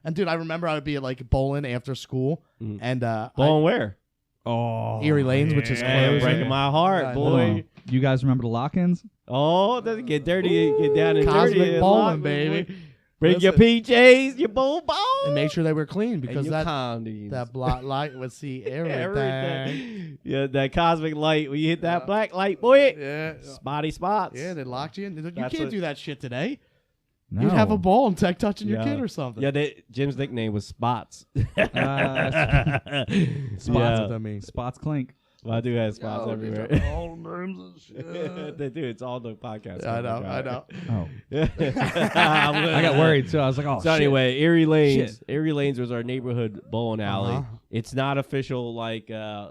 And dude, I remember I would be like bowling after school, and bowling where? Oh, Erie Lanes, which is Hey, closed. breaking my heart, boy. You guys remember the lock-ins? Oh, doesn't get dirty. Get down and Cosmic dirty. bowling, baby. Bring your PJs, your bowl ball. And make sure they were clean because condoms. that black light would see everything. Yeah, that cosmic light. When you hit that black light, boy. Yeah. Spotty spots. Yeah, they locked you in. You That's can't do that shit today. No. You'd have a ball and tech touching your kid or something. Yeah, Jim's nickname was Spots. Spots, what that means. Spots clink. Well, I do have spots everywhere. All names and shit. They do. It's all the podcast. I know. Oh. I I got worried, so I was like, oh, So shit. anyway, Erie Lanes. Shit. Erie Lanes was our neighborhood bowling alley. Uh-huh. It's not official,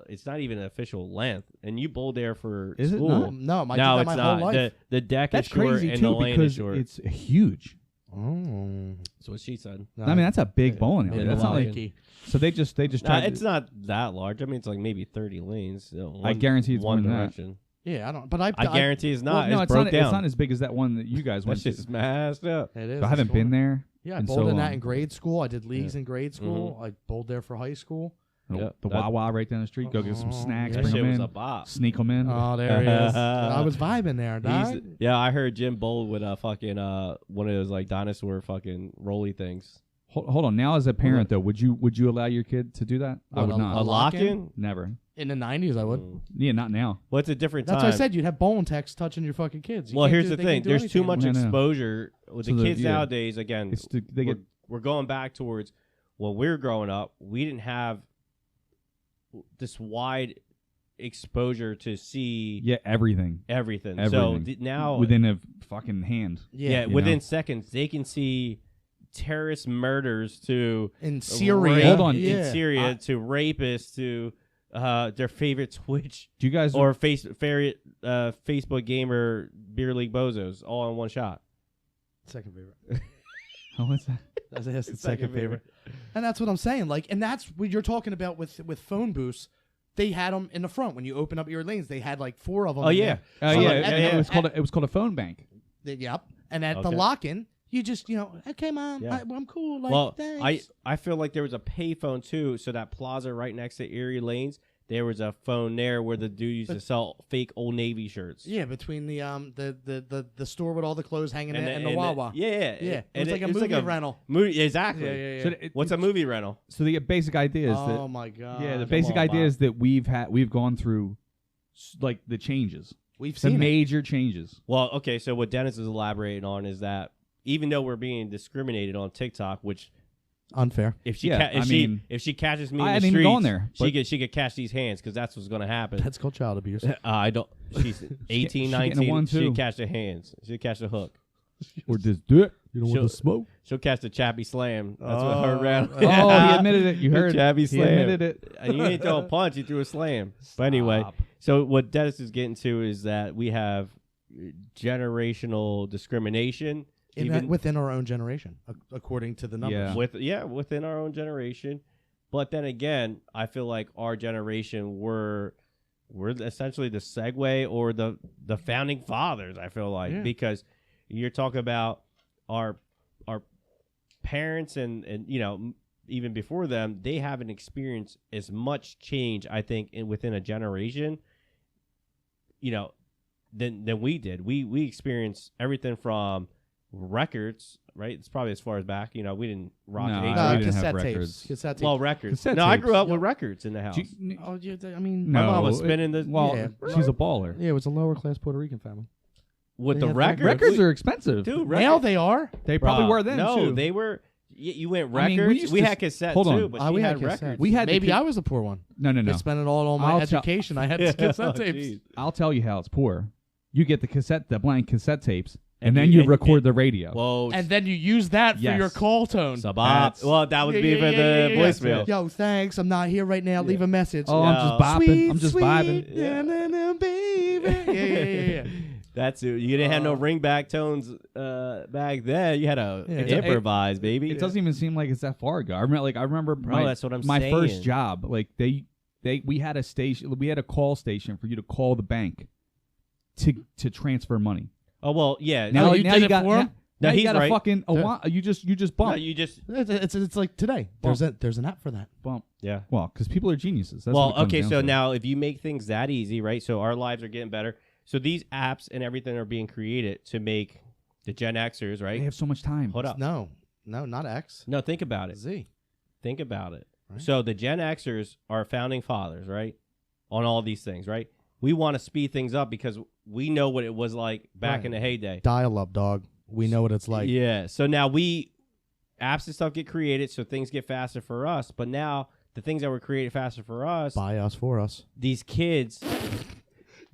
it's not even an official length. And you bowled there for Is it school. No, I No, did it's that my not. whole life. The deck That's is short crazy, and too, the lane because is short. it's huge. Oh. That's what she said. No, I mean, that's a big bowling alley. maybe That's not like... Mikey. So they just tried It's to... not that large. I mean, it's like maybe 30 lanes. I guarantee it's one more than that. direction. Yeah, I don't. But I guarantee it's not. Well, no, it's it's broke not. down. It's not as big as that one that you guys That went shit's to. smashed up. It is. I haven't been there. Yeah, I in bowled so in that long. in grade school. I did leagues in grade school. I bowled there for high school. The That- Wawa right down the street. Go get some snacks. yeah. That Bring shit them was in. a bop. Sneak them in. Oh, there he is. I was vibing there, dog. Yeah, I heard Jim bowl with a fucking one of those like dinosaur fucking rolly things. Hold on. Now, as a parent, though, would you allow your kid to do that? I What, would a not. A lock-in? lock-in? Never. In the 90s, I would. Yeah, not now. Well, it's a different That's time. what I said. You'd have bowling techs touching your fucking kids. You Well, can't here's do- the they thing. can't do There's too anything much anymore. No, no. exposure with So the kids yeah. nowadays. Again, It's they get we're going back towards when we were growing up. We didn't have this wide exposure to see everything everything. So Everything. now, within a fucking hand. yeah, you within know? seconds, they can see terrorist murders to In Syria. Hold on. Yeah. in Syria to rapists to their favorite Twitch Do you guys or favorite Facebook gamer beer league bozos all in one shot. Second favorite. Oh, what's that? That's his second favorite. And that's what I'm saying. Like, and that's what you're talking about with phone booths. They had them in the front. When you open up your lanes, they had like 4 of them. Oh, in yeah. there. Oh So, yeah, like, it was called a phone bank. Yep. And at the Okay. lock-in, you just, okay, Mom, Yeah. I'm cool. Like, Well, thanks. I feel like there was a payphone too. So that plaza right next to Erie Lanes, there was a phone there where the dude used to sell fake Old Navy shirts. Yeah, between the store with all the clothes hanging in and the and Wawa. yeah. It And was like a movie rental. Exactly. Yeah. So What's a movie rental? So the basic idea is that Oh my god. the Come basic on, idea Bob. is that we've gone through like the changes, We've the seen it. major changes. Well, okay. So what Dennis is elaborating on is that even though we're being discriminated on TikTok, which Unfair. if she Yeah, if she catches me in I the didn't even streets, go on there, she could catch these hands because that's what's going to happen. That's called child abuse. I don't. She's 18, she getting a 19. 1, She'll too. catch the hands. She'll catch the hook. Or just do it. You don't She'll- want to smoke? She'll catch the chappy slam. That's what her round. Oh, he admitted it. You heard Chappy it. He slam. admitted it. And you didn't throw a punch. You threw a slam. But anyway, Stop. so what Dennis is getting to is that we have generational discrimination. Even Within our own generation, according to the numbers. Yeah. within our own generation. But then again, I feel like our generation we're essentially the segue or the founding fathers, I feel like, because you're talking about our parents and even before them, they haven't experienced as much change, I think, within a generation, than we did. We experienced everything from records, right? It's probably as far as back. We didn't rock No, eight we tracks. didn't have cassette records. tapes. Cassette tapes. Well, records. Cassette No, I tapes. grew up with records in the house. Oh, I mean, No. My mom was spinning the Well, Yeah. she's a baller. yeah, it was a lower class Puerto Rican family. with they the had records. Records are expensive. Dude, Now they are. They probably Bruh, were then No, too. they were. You went I mean, we records. used we to had cassette hold on. too, but we she had had records. cassettes. We had the Maybe kid- I was the poor one. No. I spent it all on my I'll tell- education. I had cassette tapes. geez. I'll tell you how it's poor. You get the blank cassette tapes, and then you record the radio. Whoa, And then you use that for Yes. your call tone. Sabat. Well, that would be for the voicemail. Yo, thanks. I'm not here right now. Leave a message. Oh, I'm just bopping. Sweet, I'm just sweet, vibing. na-na-na, baby. Yeah. That's it. You didn't have no ringback tones back then. You had to Yeah. improvise, baby. It doesn't even seem like it's that far ago. I remember Bro, that's what I'm my saying. first job. Like we had a station. We had a call station for you to call the bank to transfer money. Oh well, yeah. Now, you now did you it got for 'em? No, Now you he's got a right. fucking you just bump. No, you just It's like today. Bump. There's an app for that. bump. yeah. Well, because people are geniuses. That's Well, what it comes okay, down so to. now if you make things that easy, right? So our lives are getting better. So these apps and everything are being created to make the Gen Xers, right? they have so much time. Hold up. No, not X. No, think about it. Z. Think about it. Right. So the Gen Xers are founding fathers, right? On all these things, right? We want to speed things up because we know what it was like back Right. in the heyday. Dial up, dog. We know what it's like. Yeah. So now apps and stuff get created, so things get faster for us. But now the things that were created faster for us, By us, for us. these kids,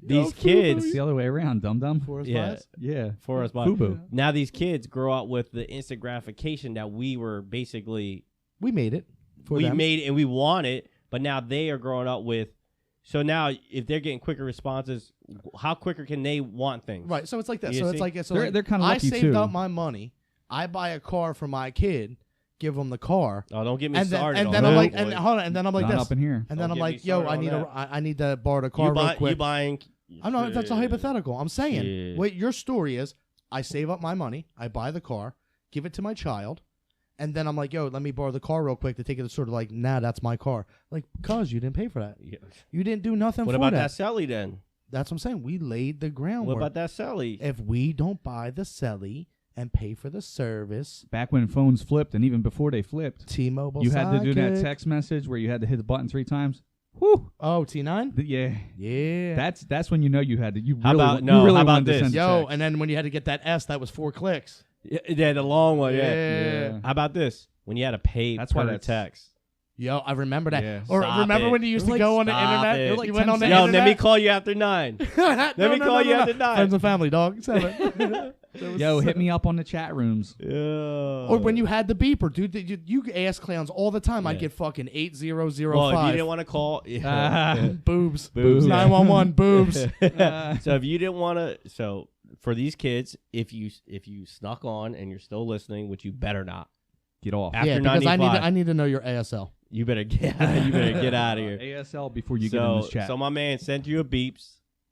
It's the other way around, dum dum. For us, by yeah, us. Yeah. for us, by Fubu. now these kids grow up with the instant gratification that we were basically We made it. For we them. made and we want it, but now they are growing up with. So now, if they're getting quicker responses, how quicker can they want things? Right. So it's like this. You So it's see? like They're kind of I lucky saved too. up my money. I buy a car for my kid. Give him the car. Oh, don't get me And then, started. and on then that, I'm like, boy. and hold on, and then I'm like Not this. up in here. And then Don't I'm get like, me yo, started on I need to borrow the car real quick. you buying. I'm not. That's a hypothetical. I'm saying Yeah. what your story is. I save up my money. I buy the car. Give it to my child. And then I'm like, yo, let me borrow the car real quick to take it to sort of like, nah, that's my car. Like, cause you didn't pay for that. Yeah. You didn't do nothing What for about that. that celly then? That's what I'm saying. We laid the groundwork. What about that celly? If we don't buy the celly and pay for the service, Back when phones flipped, and even before they flipped, T-Mobile you had to do that Sidekick. text message where you had to hit the button 3 times. Whew. Oh, T9? Yeah. Yeah. That's when you know you had to. You How really, about- you no, really how about wanted to this? send a Yo, text. and then when you had to get that S, that was 4 clicks. Yeah, the long one. Yeah. Yeah. How about this? When you had to pay That's per why it's- text. Yo, I remember that. Yeah. Or Stop remember it. when you used to Like, go on the stop internet? it. Like You went 10 on the Yo, internet. let me call you after 9. Let me call you after 9. Friends and family, dog. 7. Yo, hit me up on the chat rooms. Yeah. Or when you had the beeper, dude. You ask clowns all the time. I'd Yeah. get fucking 8005. Well, if you didn't want to call, boobs. Boobs. 911 boobs. so if you didn't want to, so for these kids, if you snuck on and you're still listening, which you better not, Get off. After Yeah, because 95, I need to know your ASL. you better get out of here. ASL before you get in this chat. So my man sent you a beeps.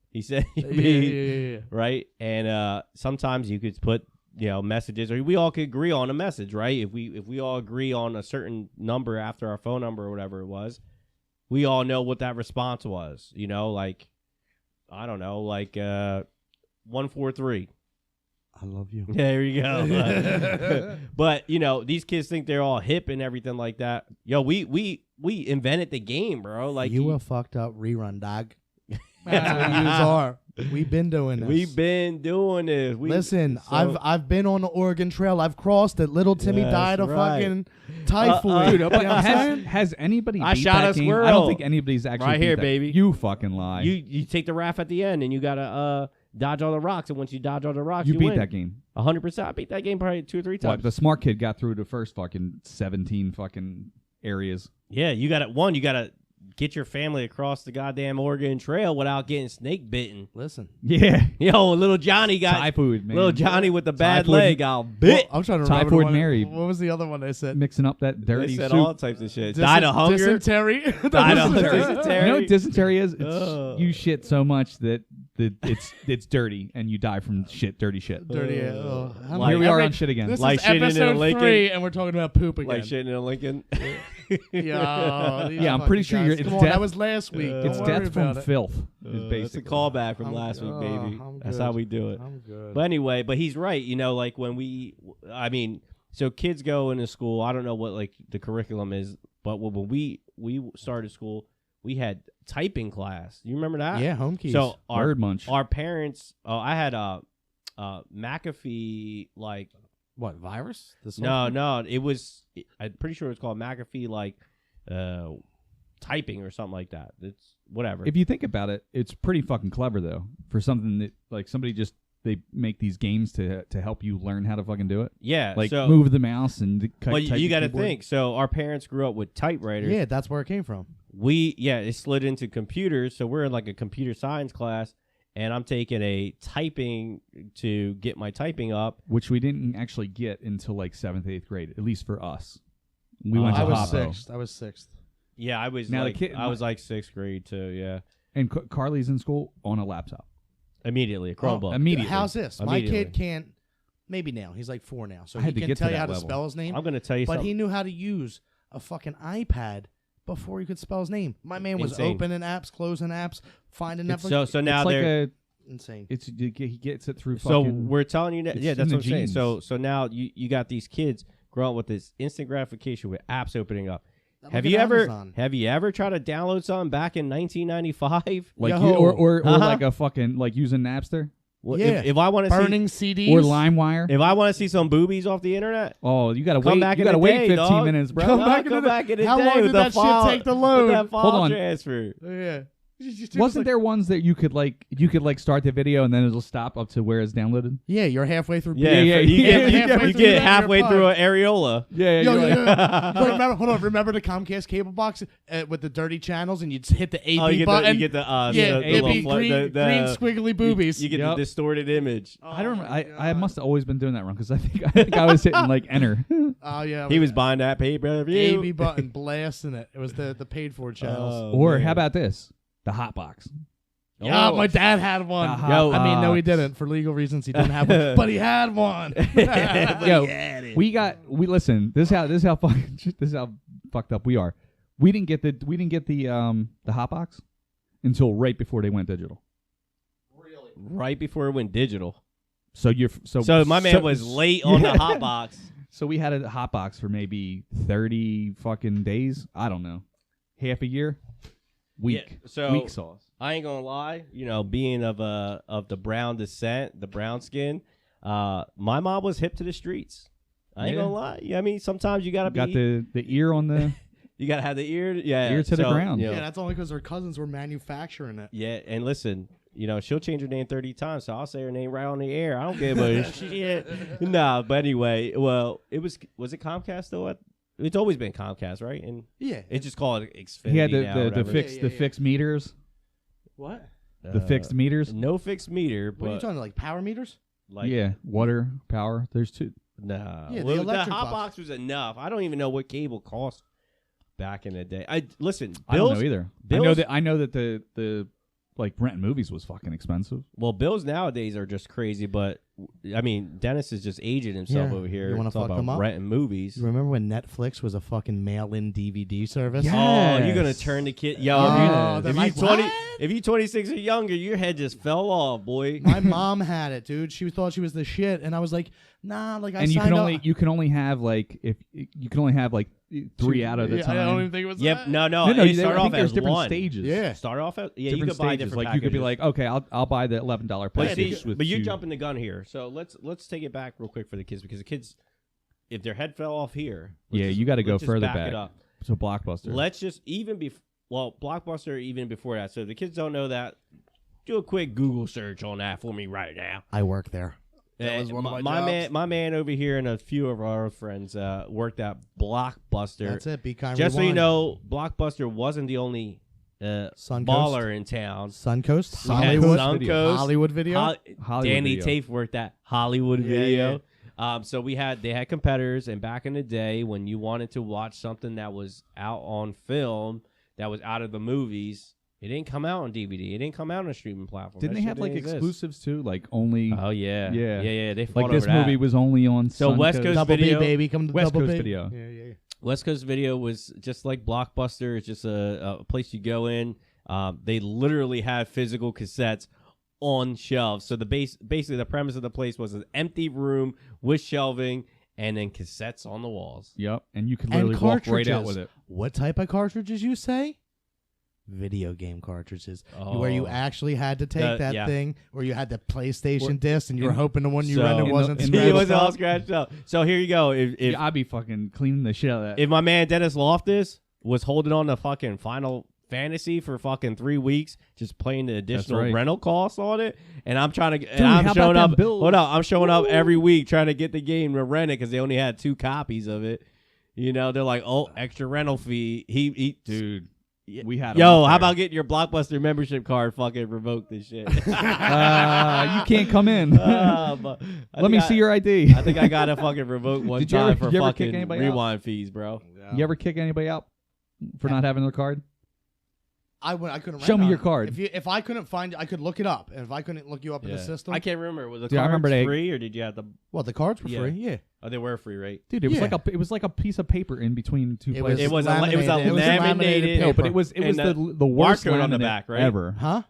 He sent you a Yeah, beep, yeah. right? And sometimes you could put messages, or we all could agree on a message, right? If we all agree on a certain number after our phone number or whatever it was, we all know what that response was. Like I don't know, like 143. I love you. There you go. But these kids think they're all hip and everything like that. Yo, we invented the game, bro. Like you a fucked up rerun, dog. That's what you are. We've been doing this. we've been doing this. Listen, I've been on the Oregon Trail. I've crossed it. Little Timmy Yes, died of right. fucking typhoid. Dude, You know but what I'm saying? has anybody I beat shot that a game? I squirrel. don't think anybody's actually Right beat here, that. baby. You fucking lie. You take the raft at the end and you gotta dodge all the rocks, and once you dodge all the rocks, You you beat win. that game. 100%. I beat that game probably 2 or 3 times. What, the smart kid got through the first fucking 17 fucking areas. Yeah, you gotta get your family across the goddamn Oregon Trail without getting snake bitten. Listen. Yeah. Yo, little Johnny got Typhoid, man. little Johnny with the bad Typhoid. leg got bit. I'm trying to remember. Typhoid the one- Mary. What was the other one they said? Mixing up that dirty They said soup. all types of shit. Died of hunger. Dysentery. Died of Dysentery. dysentery. You know what dysentery is? It's Ugh. you shit so much that it's dirty and you die from dirty shit. Dirty. Like- Here we are on shit again. This Like is shitting in a episode Lincoln. 3, and we're talking about poop again. Like shitting in a Lincoln. Yeah, Yeah, I'm pretty sure guys. it's Come on, death- that was last week. It's Don't worry death from about it. filth. Is That's a basically. callback from I'm- last week, oh, baby. I'm That's good. how we do it. I'm good. But anyway, he's right. Like when so kids go into school. I don't know what like the curriculum is, but when we started school, we had typing class. You remember that? Yeah, home keys. So Bird munch. our parents. Oh, I had a McAfee like. what, virus? This No, it was. I'm pretty sure it was called McAfee like typing or something like that. It's whatever. If you think about it, it's pretty fucking clever though. For something that like somebody just they make these games to help you learn how to fucking do it. Yeah, Like so, move the mouse and But you got to keyboard. think. So our parents grew up with typewriters. Yeah, that's where it came from. It slid into computers. So we're in like a computer science class, and I'm taking a typing to get my typing up. which we didn't actually get until like 7th, 8th grade, at least for us. We went to I was Hoppo. 6th. I was 6th. Yeah, I was Now the like kid- I was like 6th grade too. Yeah, And Carly's in school on a laptop. immediately a Chromebook. immediately. How's this? My Immediately. kid can't maybe now. He's like 4 now, so I he had to can get to tell you that how to level. spell his name. I'm gonna tell you but something. he knew how to use a fucking iPad before he could spell his name. My man was Insane. opening apps, closing apps, finding Netflix. So now it's like they're insane. he gets it through. so fucking, we're telling you that. it's Yeah, in that's the what I'm saying. genes. So now you got these kids growing up with this instant gratification with apps opening up. Look Have at you Amazon. ever tried to download something back in 1995? like Yo. you, or Uh-huh. like a fucking like using Napster Well, Yeah. if I want to see Burning CDs. or LimeWire. if I want to see some boobies off the internet, Oh, you gotta Come wait. back You in gotta the wait day, 15 dog. minutes, bro. Come No, back in come the- back in the How day long with did the that shit file, take to load? with that file Hold on. transfer. Yeah. Wasn't there ones that you could start the video and then it'll stop up to where it's downloaded? Yeah, you're halfway through. Yeah, yeah, you yeah, get, yeah. you get Yeah. halfway Yeah. through an areola. Yeah, Yo, you're yo, like- yo. Yo, remember, hold on. Remember the Comcast cable box with the dirty channels, and you'd hit the AB Oh, you button. get the yeah, the it'd little be fl- green, the- green squiggly boobies. You get Yep. the distorted image. I don't. I must have always been doing that wrong because I think I was hitting like enter. Oh yeah, He was buying that pay-per-view. AB button blasting it. It was the paid for channels. Oh, Or man. how about this? The hot box. Yeah, Oh. my dad had one. The Yo, I mean, no, he box. didn't. For legal reasons, he didn't have one, but he had one. Yo, we listen. This is how fucked up we are. We didn't get the hot box until right before they went digital. right before it went digital. So you're So my man was late on the hot box. So we had a hot box for maybe 30 fucking days. I don't know, half a year, week. Yeah, so week sauce. I ain't gonna lie, being of the brown descent, the brown skin, my mom was hip to the streets. I ain't Yeah. gonna lie. Yeah, I mean, sometimes you gotta Got the ear on the. you gotta have the ear, yeah, Ear to the ground. Yeah, that's only because her cousins were manufacturing it. Yeah, and listen, she'll change her name 30 times, so I'll say her name right on the air. I don't give a shit. Nah, but anyway, well, was it Comcast though? It's always been Comcast, right? And Yeah. it's just called Xfinity He had now, the whatever. fixed the Yeah. fixed meters. What? The fixed meters. No fixed meter, What are you but talking like power meters? like Yeah, water, power. There's two. nah. Yeah, the Well, the electric hot box. box was enough. I don't even know what cable cost back in the day. I don't Bills. know either. Bills- I know that the like renting movies was fucking expensive. Well, bills nowadays are just crazy, but I mean, Dennis is just aging himself Yeah. over here. You wanna talking fuck them about up? renting movies. You remember when Netflix was a fucking mail-in DVD service? Yeah. Oh, you're gonna Yes. turn the kid. Yo, Oh, if they're you like, 20, what? if you 26 or younger, your head just fell off, boy. My mom had it, dude. She thought she was the shit, and I was like, nah. Like I And you signed can up. you can only have like if you can only have like 3 out of the Yeah, time. I don't even think it was. Yep. that. No. no, It I started think off there's as different one. stages. Yeah. Start off as Different you could buy stages. different Like you could be packages. like, okay, I'll buy the $11 But, package. see, with but you're two. jumping the gun here. So let's take it back real quick for the kids because the kids, if their head fell off here, You got to go let's just further back back. it up. So Blockbuster. Let's just Blockbuster even before that. So if the kids don't know that, do a quick Google search on that for me right now. I work there. That was one of my jobs. my man over here and a few of our friends worked at Blockbuster. That's it. Be kind. Just so you rewind. know, Blockbuster wasn't the only Suncoast. baller in town. Suncoast, We had Hollywood, Suncoast, Hollywood Video. Hollywood Danny Video. Tafe worked at Hollywood Yeah, Video. So they had competitors, and back in the day when you wanted to watch something that was out on film, that was out of the movies, it didn't come out on DVD. It didn't come out on a streaming platform. Didn't That they shit have like didn't exist. exclusives too? Like only Oh yeah, Yeah. They fought like this over that. movie was only on So Suncoast. West Coast Double Video. B, baby. Come to West Double Coast B. Video. Yeah. West Coast Video was just like Blockbuster. It's just a place you go in. They literally had physical cassettes on shelves. So basically the premise of the place was an empty room with shelving and then cassettes on the walls. Yep, and you could And literally walk right out cartridges. with it. What type of cartridges you say? Video game cartridges, where you Oh. actually had to take that yeah. thing, or you had the PlayStation Or- disc, and you were and- hoping the one you So- rented In wasn't the- in It scratched was all up. scratched up. So here you go. If I'd be fucking cleaning the shit out of that. if my man Dennis Loftus was holding on to fucking Final Fantasy for fucking 3 weeks, just playing the additional right. rental costs on it, and I'm trying to, Dude, and I'm how showing about up. them bills? Hold on, I'm showing up every week trying to get the game to rent it because they only had 2 copies of it. They're like, oh, extra rental fee. He Dude, Yeah. we had. Yo, them how up there. about getting your Blockbuster membership card? Fucking revoke this shit. You can't come in. But I Let me think see your ID. I think I gotta fucking revoke one Did you time ever- for did you ever kick fucking anybody out? rewind fees, bro. You ever kick anybody out for not having their card? I couldn't. Show rent me on your it. card. If I couldn't find it, I could look it up. And if I couldn't look you up in the system, I can't remember. Was the Dude, I cards remember they- free or did you have to? well, the cards were Yeah. free. Yeah, Oh, they were free, right? Dude, it was Yeah. like a piece of paper in between two It places. It was a laminated laminated. no, but paper. it was And the worst barcode on the laminate back, right? ever. Huh?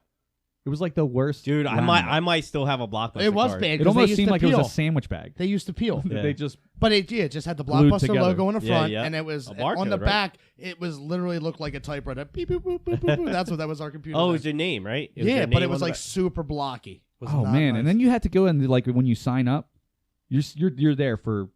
It was like the worst. Dude, laminate. I might still have a Blockbuster It was card. bad. It 'cause they almost used seemed to like it peel. was a sandwich bag. They used to peel. Yeah. They just But it just had the Glued Blockbuster together. logo on the front, Yeah. and it was A barcode, on the right? back. It was literally looked like a typewriter. Beep, boop, boop, boop, boop, boop. That's what that was our computer. Oh, it then. was your name, right? It was Yeah, your but name it on was the like back. super blocky. It was oh not man, nice. and then you had to go and like when you sign up, you're there for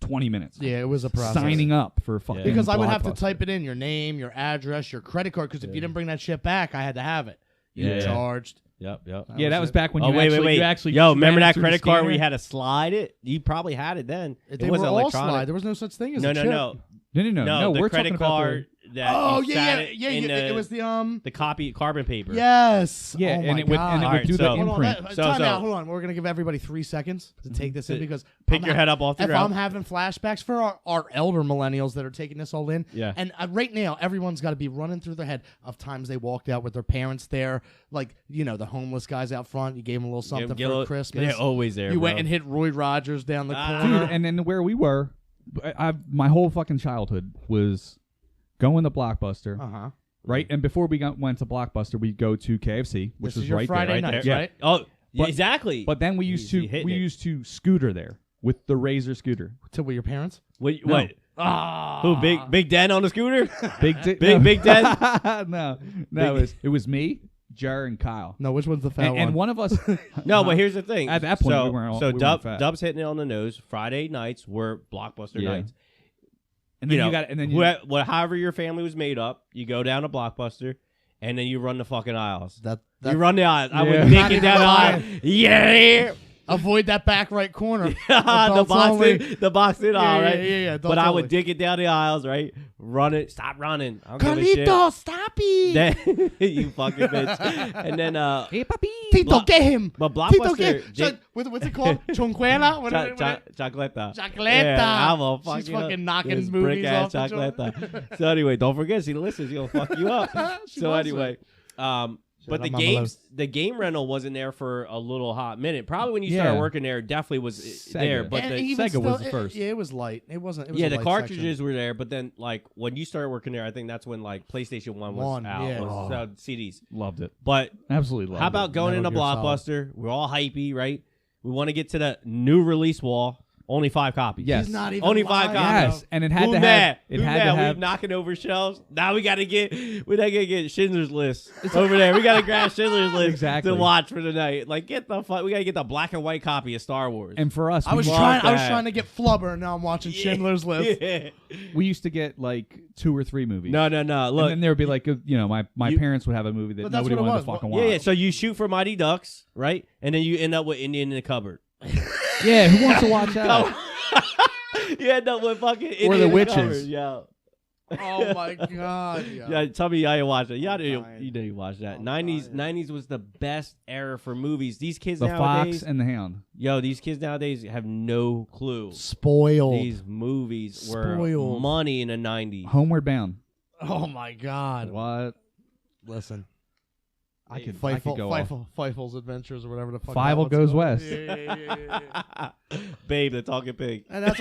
20 minutes. yeah, it was a process. Signing up for fucking because I would have to Blockbuster. type it in, your name, your address, your credit card. Because if you didn't bring that shit back, I had to have it. You Yeah. charged. Yep. Yeah, that was it. back when Oh, you wait, actually, wait. you actually Yo, ran remember it that through the credit card where you scanner? had to slide it? You probably had it then. They It wasn't were all electronic. slide. There was no such thing as No, a no, chip. no. No, the we're credit talking about card that Oh you yeah, sat yeah, in yeah. It was the the copy carbon paper. Yes. Yeah, Oh and my it would God. and it would Alright, do so- the Hold on, imprint. time out. Hold on. We're gonna give everybody 3 seconds to take this in because Pick I'm your head up off the if ground. I'm having flashbacks for our elder millennials that are taking this all in. Yeah. And right now, everyone's got to be running through their head of times they walked out with their parents there, like the homeless guys out front. You gave them a little something for Christmas. They're always there. You bro. went and hit Roy Rogers down the Ah. corner. Dude, and then where we were, my whole fucking childhood was going to Blockbuster, Uh-huh. right? And before we went to Blockbuster, we'd go to KFC, which This was is your right Friday there. nights, Yeah. right? Oh, But- exactly. But then we used Easy to hitting it. scooter there with the Razor scooter. To with your parents? What? No. What? Ah. Who? Big Den on the scooter? Big Den? no, Big- it was me, Jer, and Kyle. No, which one's the fat And one of us. No, but here's the thing. At that point, so, we weren't all- so we weren't Dub, fat. Dub's hitting it on the nose. Friday nights were Blockbuster Yeah. nights. And then you got, and then you, However your family was made up, you go down to Blockbuster, and then you run the fucking aisles. That You run the aisles. I Yeah. would Not dig it even down the aisle. lying. Yeah. avoid that back right corner. the Adults only. box in aisle, Yeah, right? yeah, yeah, But adults I only. would dig it down the aisles, right? Run it. Stop running. I don't give a shit. Carlito, stop it. Then, you fucking bitch. And then, hey, papi. Tito, Block- get him. but Tito, Blockbuster. get him. What's it called? Chonquela? Chocoleta. Chocoleta. Yeah, I'm gonna fuck She's you up. fucking knocking This movies brick-ass off the Chocoleta. So anyway, don't forget, she listens. She'll fuck you up. She So loves anyway, but the out Mama the game rental wasn't there for a little hot minute. Probably when you started Yeah. working there, it definitely was Sega. there. But And the even Sega was still, the first. Yeah, it was light. It wasn't. It was yeah, a the light cartridges section. were there, but then like when you started working there, I think that's when like PlayStation 1 was One, out, yeah. was CDs. Loved it. But Absolutely loved how about it. going Metal into Gear Solid. Blockbuster? We're all hypey, right? We want to get to the new release wall. Only 5 copies. Yes. He's not even Only lying, 5 copies. Yes, and it had Who to mad? have. It Who had mad? to have. We knocking over shelves. Now we gotta get Schindler's List over there. We gotta grab Schindler's List Exactly. to watch for the night. Like get the fuck. We gotta get the black and white copy of Star Wars. And for us, I was love that. trying to get Flubber, and now I'm watching Schindler's List. Yeah. we used to get like 2 or 3 movies. No. and Look. then there would be like, my You- parents would have a movie that But that's nobody what it wanted was. to fucking Yeah, watch. yeah. So you shoot for Mighty Ducks, right? And then you end up with Indian in the cupboard. Yeah, who wants to watch that? You end up with fucking Indian Or the in Witches. Cupboard, yeah. Oh my god. Yeah, tell me how you watch it. Yeah, you dying. know you watch that. I'm 90s dying. 90s was the best era for movies. These kids The nowadays, Fox and the Hound. these kids nowadays have no clue. Spoiled. These movies were Spoiled. money in the 90s. Homeward Bound. Oh my god. What? Listen. I could Feifel, go off. Feifel's Adventures or whatever the fuck. Fievel that Goes one's called. West. Yeah. Babe, the talking pig. And that's